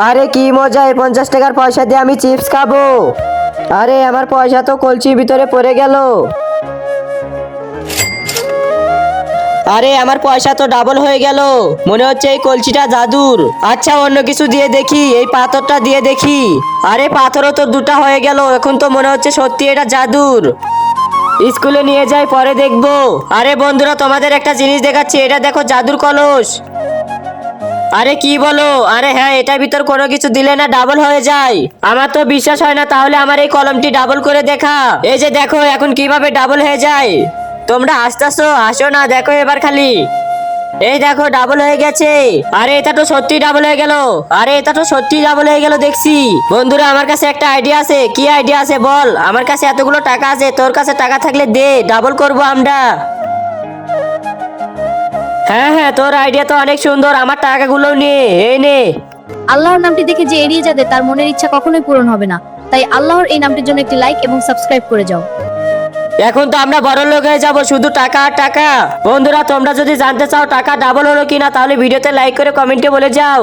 আরে কি মজা, এই 50 টাকার পয়সা দিয়ে আমি চিপস খাবো। আরে আমার পয়সা তো কলসির ভিতরে পড়ে গেল। আরে আমার পয়সা তো ডাবল হয়ে গেল। মনে হচ্ছে এই কলসিটা জাদুর। আচ্ছা অন্য কিছু দিয়ে দেখি, এই পাথরটা দিয়ে দেখি। আরে পাথরও তো দুটা হয়ে গেল, এখন তো মনে হচ্ছে সত্যি এটা জাদুর। স্কুলে নিয়ে যাই, পরে দেখবো। আরে বন্ধুরা তোমাদের একটা জিনিস দেখাচ্ছি, এটা দেখো জাদুর কলস। আরে কি বলো? আরে হ্যাঁ, এটার ভিতর কোনো কিছু দিলে না ডাবল হয়ে যায়। আমার তো বিশ্বাস হয় না, তাহলে আমার এই কলমটি ডাবল করে দেখা। এই যে দেখো এখন কিভাবে ডাবল হয়ে যায়। তোমরা হাসতেছো, হাসো না, দেখো এবার খালি। এই দেখো ডাবল হয়ে গেছে। আরে এটা তো সত্যি ডাবল হয়ে গেল। আরে এটা তো সত্যি ডাবল হয়ে গেল দেখছি। বন্ধুরা আমার কাছে একটা আইডিয়া আছে। কি আইডিয়া আছে বল? আমার কাছে এতগুলো টাকা আছে, তোর কাছে টাকা থাকলে দে, ডাবল করব আমরা। হ্যাঁ হ্যাঁ, তোর আইডিয়া তো অনেক সুন্দর, আমার টাকাগুলো নে, এই নে। আল্লাহর নামটি দেখে যে এড়িয়ে যাবে তার মনের ইচ্ছা কখনোই পূরণ হবে না। তাই আল্লাহর এই নামটির জন্য একটি লাইক এবং সাবস্ক্রাইব করে যাও। এখন তো আমরা বড় লোক হয়ে যাবো, শুধু টাকা আর টাকা। বন্ধুরা তোমরা যদি জানতে চাও টাকা ডাবল হলো কিনা, তাহলে ভিডিওতে লাইক করে কমেন্টে বলে যাও।